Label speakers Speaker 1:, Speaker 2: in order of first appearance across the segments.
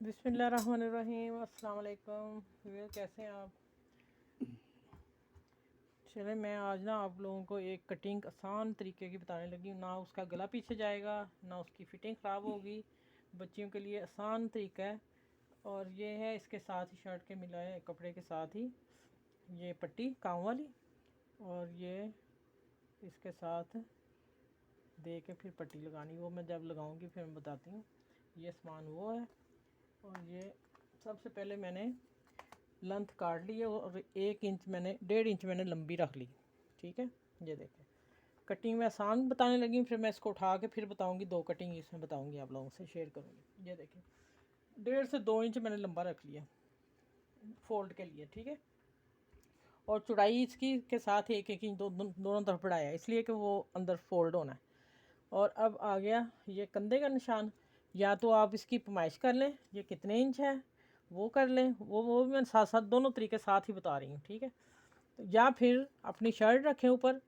Speaker 1: बिस्मिल्लाहिर्रहमानिर्रहीम। अस्सलाम वालेकुम। कैसे हैं आप? चले मैं आज ना आप लोगों को एक कटिंग आसान तरीके की बताने लगी हूँ। ना उसका गला पीछे जाएगा, ना उसकी फ़िटिंग ख़राब होगी। बच्चियों के लिए आसान तरीका है। और ये है इसके साथ ही शर्ट के मिला है कपड़े के साथ ही ये पट्टी काम वाली, और ये इसके साथ दे के फिर पट्टी लगानी। वो मैं जब लगाऊंगी फिर मैं बताती हूँ। ये सामान वो है। और ये सबसे पहले मैंने लेंथ काट ली है और 1 इंच मैंने 1.5 इंच मैंने लंबी रख ली। ठीक है, ये देखें कटिंग में आसान बताने लगी। फिर मैं इसको उठा के फिर बताऊंगी, 2 कटिंग इसमें बताऊंगी, आप लोगों से शेयर करूंगी। ये देखें 1.5 से 2 इंच मैंने लंबा रख लिया फोल्ड के लिए। ठीक है, और चौड़ाई इसकी के साथ 1-1 इंच दोनों तरफ बढ़ाया, इसलिए कि वो अंदर फोल्ड होना है। और अब आ गया ये कंधे का निशान। या तो आप इसकी पैमाइश कर लें, ये कितने इंच है वो कर लें, वो भी मैं साथ साथ दोनों तरीके साथ ही बता रही हूँ। ठीक है, तो या फिर अपनी शर्ट रखें ऊपर,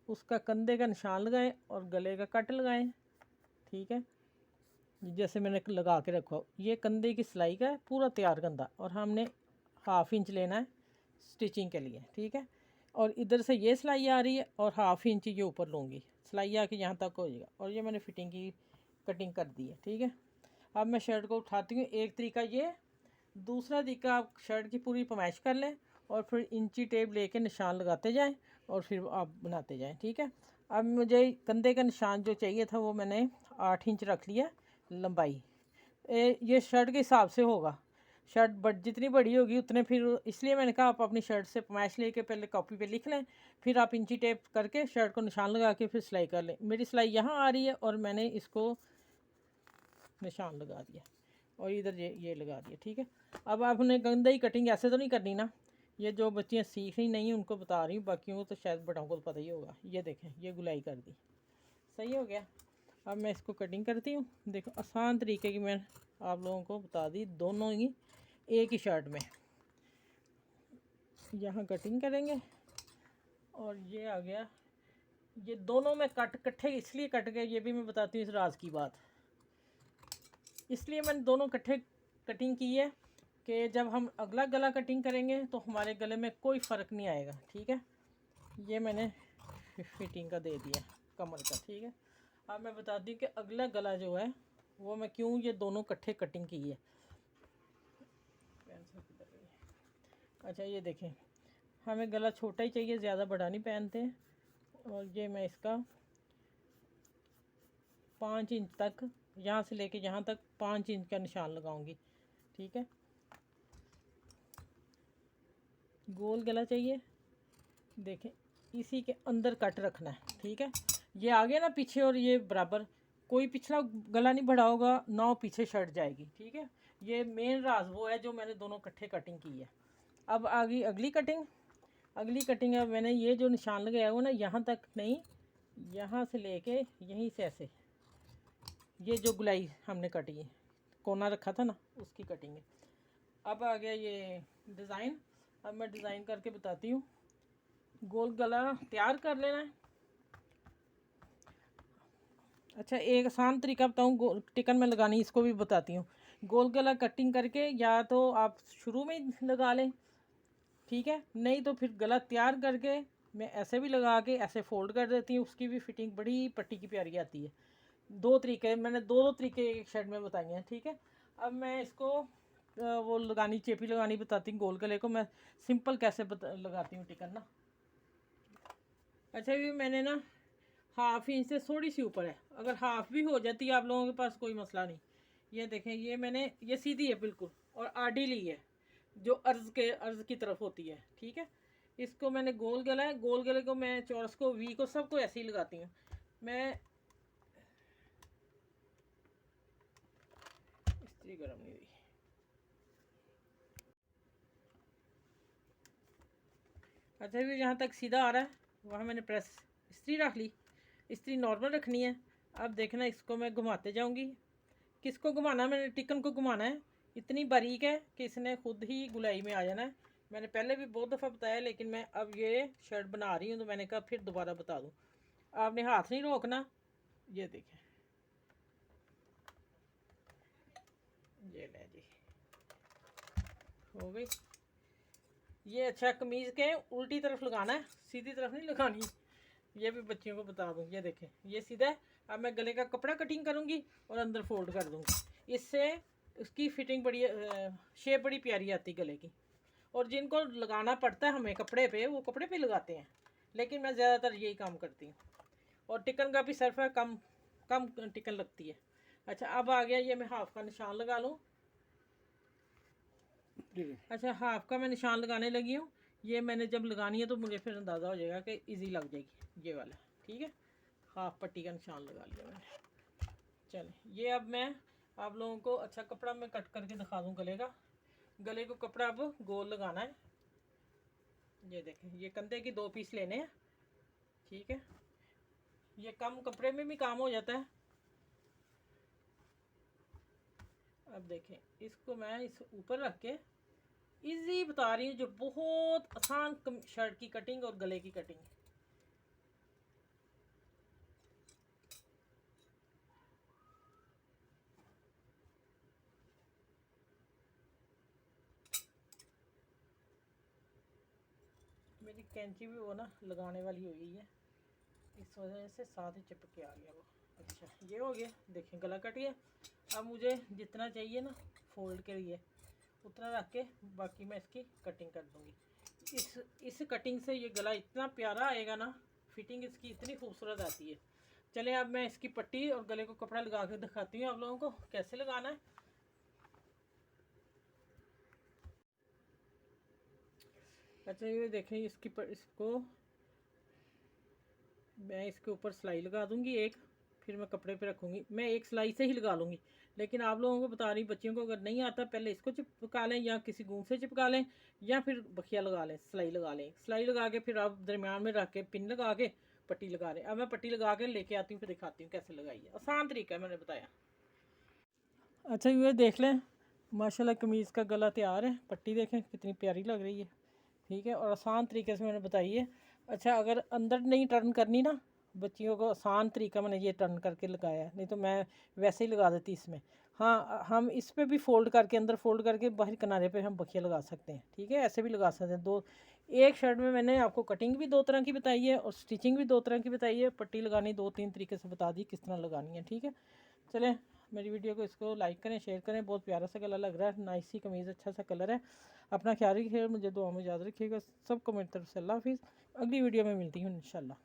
Speaker 1: उसका कंधे का निशान लगाएं और गले का कट लगाएं। ठीक है, जैसे मैंने लगा के रखा, ये कंधे की सिलाई का है पूरा तैयार कंधा, और हमने 1/2 इंच लेना है स्टिचिंग के लिए। ठीक है, और इधर से ये सिलाई आ रही है और 1/2 इंच ये ऊपर लूँगी, सिलाई आके यहाँ तक हो जाएगा। और ये मैंने फिटिंग की कटिंग कर दी है। ठीक है, अब मैं शर्ट को उठाती हूँ। एक तरीका ये, दूसरा तरीका आप शर्ट की पूरी पैमाइश कर लें और फिर इंची टेप लेके निशान लगाते जाएं और फिर आप बनाते जाएं। ठीक है, अब मुझे कंधे का निशान जो चाहिए था वो मैंने 8 इंच रख लिया लंबाई। ये शर्ट के हिसाब से होगा, शर्ट जितनी बड़ी होगी उतने, फिर इसलिए मैंने कहा आप अपनी शर्ट से पैमाइश लेके पहले कॉपी पे लिख लें, फिर आप इंची टेप करके शर्ट को निशान लगा के फिर सिलाई कर लें। मेरी सिलाई यहाँ आ रही है और मैंने इसको निशान लगा दिया और इधर ये लगा दिया। ठीक है, अब आपने गंदा ही कटिंग ऐसे तो नहीं करनी ना, ये जो बच्चियाँ सीख रही नहीं उनको बता रही हूँ, बाकी को तो शायद बड़ों को तो पता ही होगा। ये देखें ये गुलाई कर दी, सही हो गया। अब मैं इसको कटिंग करती हूँ। देखो आसान तरीके की मैं आप लोगों को बता दी, दोनों ही एक ही शर्ट में। यहाँ कटिंग करेंगे और ये आ गया, ये दोनों में कट इकट्ठे इसलिए कट गए, ये भी मैं बताती हूँ इस राज की बात। इसलिए मैंने दोनों इकट्ठे कटिंग की है कि जब हम अगला गला कटिंग करेंगे तो हमारे गले में कोई फ़र्क नहीं आएगा। ठीक है, ये मैंने फिटिंग का दे दिया कमर का। ठीक है, अब मैं बताती हूँ कि अगला गला जो है वो मैं क्यों ये दोनों इकट्ठे कटिंग की है। अच्छा ये देखें, हमें गला छोटा ही चाहिए, ज़्यादा बड़ा नहीं पहनते। और ये मैं इसका 5 इंच तक, यहाँ से लेके यहाँ तक 5 इंच का निशान लगाऊंगी। ठीक है, गोल गला चाहिए, देखें इसी के अंदर कट रखना है। ठीक है, ये आगे ना पीछे और ये बराबर, कोई पिछला गला नहीं बढ़ा होगा ना वो पीछे शर्ट जाएगी। ठीक है, ये मेन राज वो है जो मैंने दोनों इकट्ठे कटिंग की है। अब आ गई अगली कटिंग। अगली कटिंग है, मैंने ये जो निशान लगाया वो ना यहाँ तक नहीं, यहाँ से लेके यहीं से ऐसे, ये जो गुलाई हमने कटी है कोना रखा था ना उसकी कटिंग है। अब आ गया ये डिज़ाइन। अब मैं डिज़ाइन करके बताती हूँ। गोल गला तैयार कर लेना है। अच्छा एक आसान तरीका बताऊँ टिकन में लगानी, इसको भी बताती हूँ। गोल गला कटिंग करके या तो आप शुरू में ही लगा लें, ठीक है, नहीं तो फिर गला तैयार करके मैं ऐसे भी लगा के ऐसे फोल्ड कर देती हूँ, उसकी भी फिटिंग बड़ी पट्टी की प्यारी आती है। 2 तरीके मैंने दो तरीके एक शर्ट में बताए हैं। ठीक है, अब मैं इसको वो लगानी, चेपी लगानी बताती हूँ। गोल गले को मैं सिंपल कैसे लगाती हूँ टिकन ना। अच्छा भी मैंने ना 1/2 इंच से थोड़ी सी ऊपर है, अगर हाफ भी हो जाती है आप लोगों के पास कोई मसला नहीं। ये देखें ये मैंने ये सीधी है बिल्कुल और आड़ी ली है जो अर्ज की तरफ होती है। ठीक है, इसको मैंने गोल गला है, गोल गले को मैं चौरस को वी को सबको ऐसे ही लगाती हूँ मैं। इस्त्री गर्म नहीं हुई। अच्छा भी जहाँ तक सीधा आ रहा है वहाँ मैंने प्रेस इस्त्री रख ली, इस्त्री नॉर्मल रखनी है। अब देखना इसको मैं घुमाते जाऊँगी। किसको घुमाना, मैंने टिकन को घुमाना है, इतनी बारीक है कि इसने खुद ही गुलाई में आ जाना है। मैंने पहले भी बहुत दफ़ा बताया, लेकिन मैं अब ये शर्ट बना रही हूँ तो मैंने कहा फिर दोबारा बता दूँ। आपने हाथ नहीं रोकना। ये देखें ये ले जी, हो गई। ये अच्छा कमीज़ के उल्टी तरफ लगाना है, सीधी तरफ नहीं लगानी। ये भी बच्चियों को बता दूँ। ये देखें, ये सीधा है। अब मैं गले का कपड़ा कटिंग करूँगी और अंदर फोल्ड कर दूँगी। इससे उसकी फिटिंग बड़ी शेप बड़ी प्यारी आती गले की। और जिनको लगाना पड़ता है हमें कपड़े पे, वो कपड़े पे लगाते हैं, लेकिन मैं ज़्यादातर यही काम करती हूँ। और टिकन का भी सर्फ है, कम कम टिकन लगती है। अच्छा, अब आ गया ये, मैं हाफ का निशान लगा लूँ। अच्छा, हाफ का मैं निशान लगाने लगी हूँ। ये मैंने जब लगानी है तो मुझे फिर अंदाज़ा हो जाएगा कि इजी लग जाएगी ये वाला। ठीक है, हाफ पट्टी का निशान लगा लिया मैंने। चलें, ये अब मैं आप लोगों को अच्छा कपड़ा मैं कट करके दिखा दूँ गले का। गले को कपड़ा अब गोल लगाना है। ये देखें, ये कंधे की 2 पीस लेने हैं। ठीक है, ये कम कपड़े में भी काम हो जाता है। अब देखें, इसको मैं इस ऊपर रख के इजी बता रही हूँ, जो बहुत आसान शर्ट की कटिंग और गले की कटिंग। मेरी कैंची भी वो ना लगाने वाली हो गई है, इस वजह से साथ ही चिपक के आ गया वो। अच्छा, ये हो गया। देखें, गला कट गया। अब मुझे जितना चाहिए ना फोल्ड के लिए उतना रख के बाकी मैं इसकी कटिंग कर दूँगी। इस कटिंग से ये गला इतना प्यारा आएगा ना, फिटिंग इसकी इतनी खूबसूरत आती है। चलें, अब मैं इसकी पट्टी और गले को कपड़ा लगा के दिखाती हूँ आप लोगों को कैसे लगाना है। अच्छा, ये देखें, इसको मैं इसके ऊपर सिलाई लगा दूंगी एक, फिर मैं कपड़े पे रखूँगी। मैं एक सिलाई से ही लगा लूँगी, लेकिन आप लोगों को बता रही, बच्चियों को अगर नहीं आता पहले इसको चिपका लें या किसी गूंद से चिपका लें, या फिर बखिया लगा लें, सिलाई लगा लें। सिलाई लगा के फिर आप दरमियान में रख के पिन लगा के पट्टी लगा लें। अब मैं पट्टी लगा के लेके आती हूँ, फिर दिखाती हूँ कैसे लगाई है। आसान तरीका है, मैंने बताया। अच्छा, ये देख लें, माशाल्लाह कमीज़ का गला तैयार है। पट्टी देखें कितनी प्यारी लग रही है। ठीक है, और आसान तरीके से मैंने बताई है। अच्छा, अगर अंदर नहीं टर्न करनी ना बच्चियों को, आसान तरीका मैंने ये टर्न करके लगाया है, नहीं तो मैं वैसे ही लगा देती इसमें। हाँ, हम इस पर भी फोल्ड करके, अंदर फोल्ड करके बाहर किनारे पे हम बखिया लगा सकते हैं। ठीक है, ऐसे भी लगा सकते हैं। एक शर्ट में मैंने आपको कटिंग भी 2 तरह की बताई है और स्टिचिंग भी 2 तरह की बताई है। पट्टी लगानी 2-3 तरीके से बता दी किस तरह लगानी है। ठीक है, चलें, मेरी वीडियो को इसको लाइक करें, शेयर करें। बहुत प्यारा सा गला लग रहा है, नाइस सी कमीज़, अच्छा सा कलर है। अपना ख्याल रखिएगा, मुझे दुआ में याद रखिएगा। सबको मेरी तरफ से अल्लाह हाफिज़। अगली वीडियो में मिलती हूँ इंशाल्लाह।